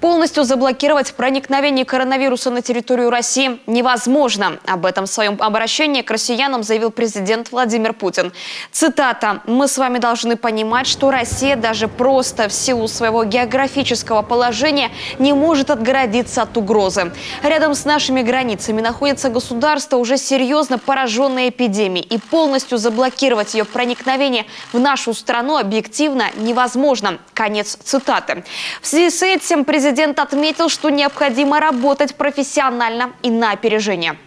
Полностью заблокировать проникновение коронавируса на территорию России невозможно. Об этом в своем обращении к россиянам заявил президент Владимир Путин. Цитата: «Мы с вами должны понимать, что Россия даже просто в силу своего географического положения не может отгородиться от угрозы. Рядом с нашими границами находится государство, уже серьезно пораженное эпидемией, и полностью заблокировать ее проникновение в нашу страну объективно невозможно». Конец цитаты. В связи с этим президент отметил, что необходимо работать профессионально и на опережение.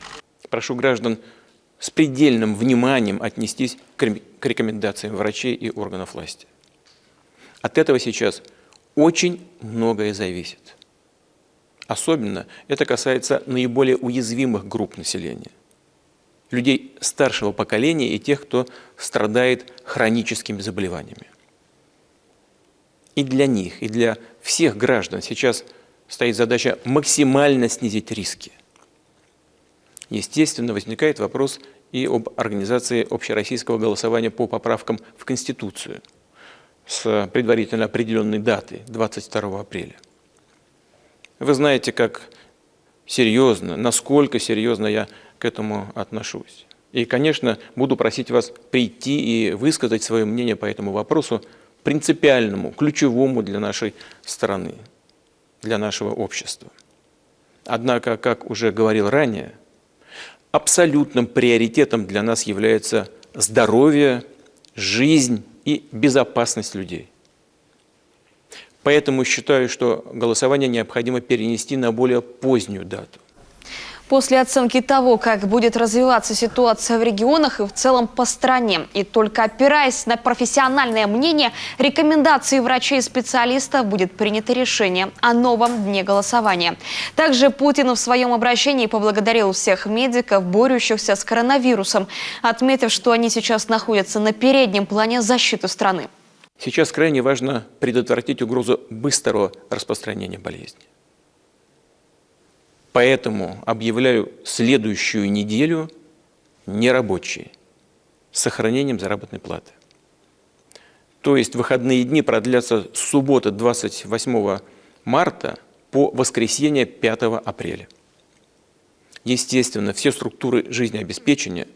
Прошу граждан с предельным вниманием отнестись к рекомендациям врачей и органов власти. От этого сейчас очень многое зависит. Особенно это касается наиболее уязвимых групп населения. Людей старшего поколения и тех, кто страдает хроническими заболеваниями. И для них, и для всех граждан сейчас стоит задача максимально снизить риски. Естественно, возникает вопрос и об организации общероссийского голосования по поправкам в Конституцию с предварительно определенной датой, 22 апреля. Вы знаете, как серьезно, насколько серьезно я к этому отношусь. И, конечно, буду просить вас прийти и высказать свое мнение по этому вопросу, принципиальному, ключевому для нашей страны, для нашего общества. Однако, как уже говорил ранее, абсолютным приоритетом для нас является здоровье, жизнь и безопасность людей. Поэтому считаю, что голосование необходимо перенести на более позднюю дату. После оценки того, как будет развиваться ситуация в регионах и в целом по стране, и только опираясь на профессиональное мнение, рекомендации врачей и специалистов, будет принято решение о новом дне голосования. Также Путин в своем обращении поблагодарил всех медиков, борющихся с коронавирусом, отметив, что они сейчас находятся на переднем плане защиты страны. Сейчас крайне важно предотвратить угрозу быстрого распространения болезни. Поэтому объявляю следующую неделю нерабочей, с сохранением заработной платы. То есть выходные дни продлятся с субботы 28 марта по воскресенье 5 апреля. Естественно, все структуры жизнеобеспечения,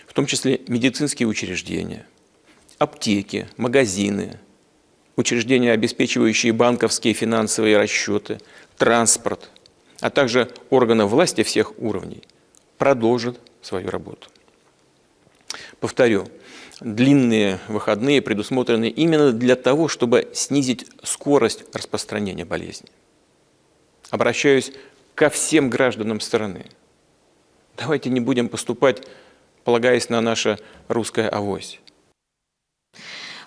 в том числе медицинские учреждения, аптеки, магазины, учреждения, обеспечивающие банковские финансовые расчеты, транспорт, а также органы власти всех уровней, продолжат свою работу. Повторю, длинные выходные предусмотрены именно для того, чтобы снизить скорость распространения болезни. Обращаюсь ко всем гражданам страны. Давайте не будем поступать, полагаясь на наше русское авось.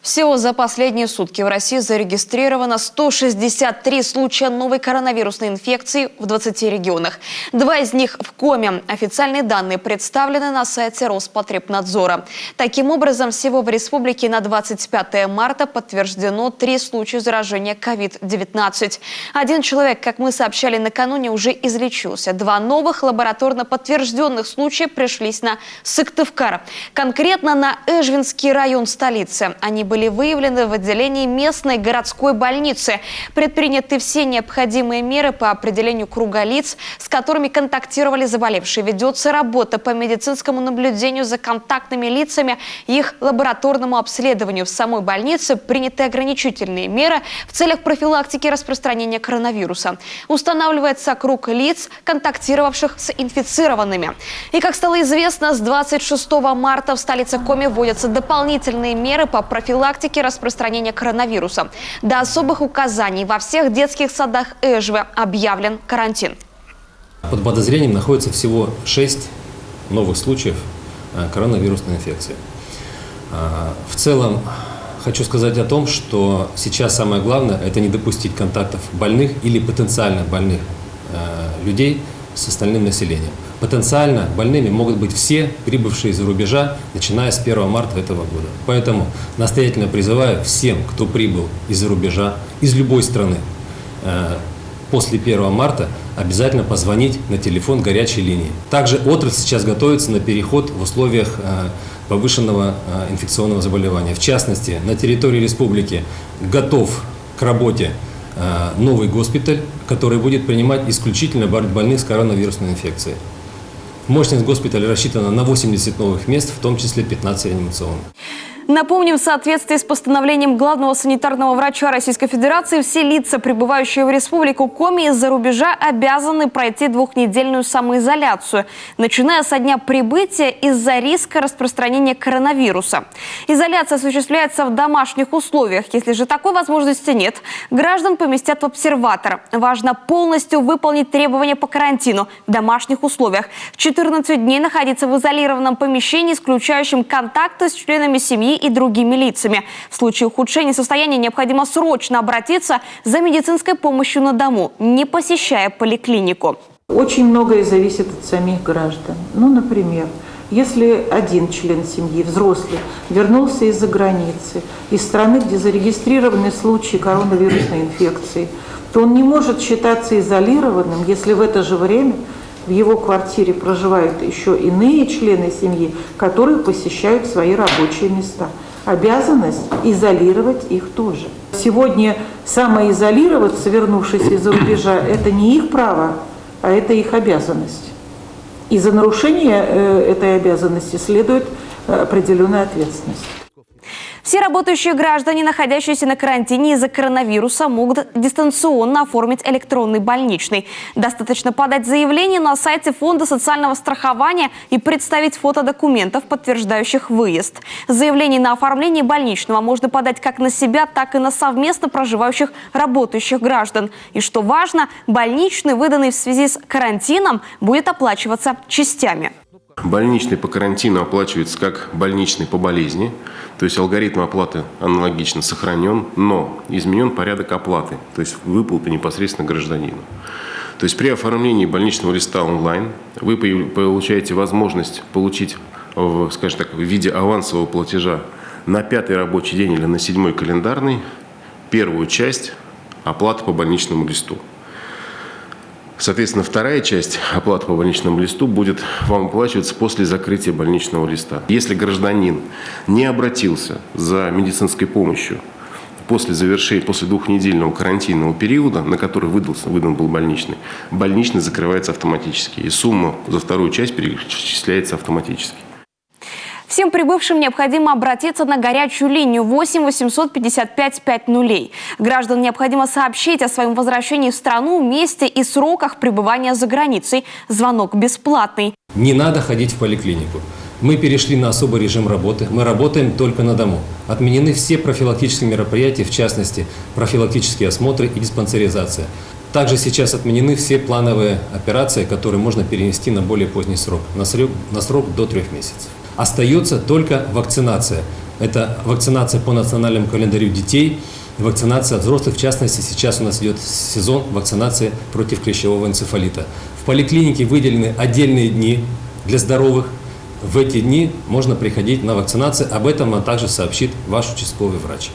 Всего за последние сутки в России зарегистрировано 163 случая новой коронавирусной инфекции в 20 регионах. 2 из них в Коми. Официальные данные представлены на сайте Роспотребнадзора. Таким образом, всего в республике на 25 марта подтверждено 3 случая заражения COVID-19. 1 человек, как мы сообщали накануне, уже излечился. 2 новых лабораторно подтвержденных случая пришлись на Сыктывкар. Конкретно на Эжвинский район столицы. Они были выявлены в отделении местной городской больницы. Предприняты все необходимые меры по определению круга лиц, с которыми контактировали заболевшие. Ведется работа по медицинскому наблюдению за контактными лицами и их лабораторному обследованию. В самой больнице приняты ограничительные меры в целях профилактики распространения коронавируса. Устанавливается круг лиц, контактировавших с инфицированными. И, как стало известно, с 26 марта в столице Коми вводятся дополнительные меры по профилактике распространения коронавируса. До особых указаний во всех детских садах Эжвы объявлен карантин. Под подозрением находится всего 6 новых случаев коронавирусной инфекции. В целом, хочу сказать о том, что сейчас самое главное – это не допустить контактов больных или потенциально больных людей с остальным населением. Потенциально больными могут быть все прибывшие из-за рубежа, начиная с 1 марта этого года. Поэтому настоятельно призываю всем, кто прибыл из-за рубежа, из любой страны, после 1 марта обязательно позвонить на телефон горячей линии. Также отрасль сейчас готовится на переход в условиях повышенного инфекционного заболевания. В частности, на территории республики готов к работе новый госпиталь, который будет принимать исключительно больных с коронавирусной инфекцией. Мощность госпиталя рассчитана на 80 новых мест, в том числе 15 реанимационных. Напомним, в соответствии с постановлением главного санитарного врача Российской Федерации, все лица, прибывающие в Республику Коми из-за рубежа, обязаны пройти двухнедельную самоизоляцию, начиная со дня прибытия из-за риска распространения коронавируса. Изоляция осуществляется в домашних условиях. Если же такой возможности нет, граждан поместят в обсерватор. Важно полностью выполнить требования по карантину в домашних условиях. 14 дней находиться в изолированном помещении, исключающем контакты с членами семьи и другими лицами. В случае ухудшения состояния необходимо срочно обратиться за медицинской помощью на дому, не посещая поликлинику. Очень многое зависит от самих граждан. Ну, например, если один член семьи, взрослый, вернулся из-за границы, из страны, где зарегистрированы случаи коронавирусной инфекции, то он не может считаться изолированным, если в это же время в его квартире проживают еще иные члены семьи, которые посещают свои рабочие места. Обязанность изолировать их тоже. Сегодня самоизолироваться, вернувшись из-за рубежа, это не их право, а это их обязанность. И за нарушение этой обязанности следует определенная ответственность. Все работающие граждане, находящиеся на карантине из-за коронавируса, могут дистанционно оформить электронный больничный. Достаточно подать заявление на сайте Фонда социального страхования и представить фото документов, подтверждающих выезд. Заявление на оформление больничного можно подать как на себя, так и на совместно проживающих работающих граждан. И что важно, больничный, выданный в связи с карантином, будет оплачиваться частями. Больничный по карантину оплачивается как больничный по болезни, то есть алгоритм оплаты аналогично сохранен, но изменен порядок оплаты, то есть выплаты непосредственно гражданину. То есть при оформлении больничного листа онлайн вы получаете возможность получить, скажем так, в виде авансового платежа на 5-й рабочий день или на 7-й календарный первую часть оплаты по больничному листу. Соответственно, вторая часть оплаты по больничному листу будет вам оплачиваться после закрытия больничного листа. Если гражданин не обратился за медицинской помощью после двухнедельного карантинного периода, на который выдан был больничный закрывается автоматически, и сумма за вторую часть перечисляется автоматически. Всем прибывшим необходимо обратиться на горячую линию 8 855 5000. Гражданам необходимо сообщить о своем возвращении в страну, месте и сроках пребывания за границей. Звонок бесплатный. Не надо ходить в поликлинику. Мы перешли на особый режим работы. Мы работаем только на дому. Отменены все профилактические мероприятия, в частности, профилактические осмотры и диспансеризация. Также сейчас отменены все плановые операции, которые можно перенести на более поздний срок, на срок до 3 месяцев. Остается только вакцинация. Это вакцинация по национальному календарю детей, вакцинация взрослых. В частности, сейчас у нас идет сезон вакцинации против клещевого энцефалита. В поликлинике выделены отдельные дни для здоровых. В эти дни можно приходить на вакцинацию. Об этом вам также сообщит ваш участковый врач.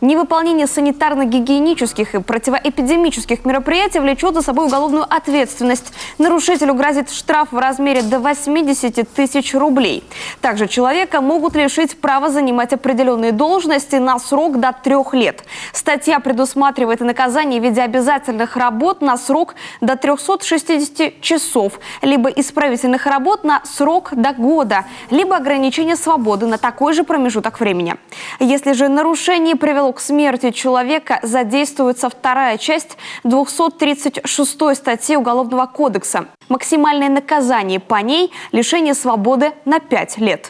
Невыполнение санитарно-гигиенических и противоэпидемических мероприятий влечет за собой уголовную ответственность. Нарушителю грозит штраф в размере до 80 тысяч рублей. Также человека могут лишить права занимать определенные должности на срок до 3 лет. Статья предусматривает и наказание в виде обязательных работ на срок до 360 часов, либо исправительных работ на срок до года, либо ограничение свободы на такой же промежуток времени. Если же нарушение привело к смерти человека, задействуется вторая часть 236 статьи Уголовного кодекса. Максимальное наказание по ней – лишение свободы на 5 лет.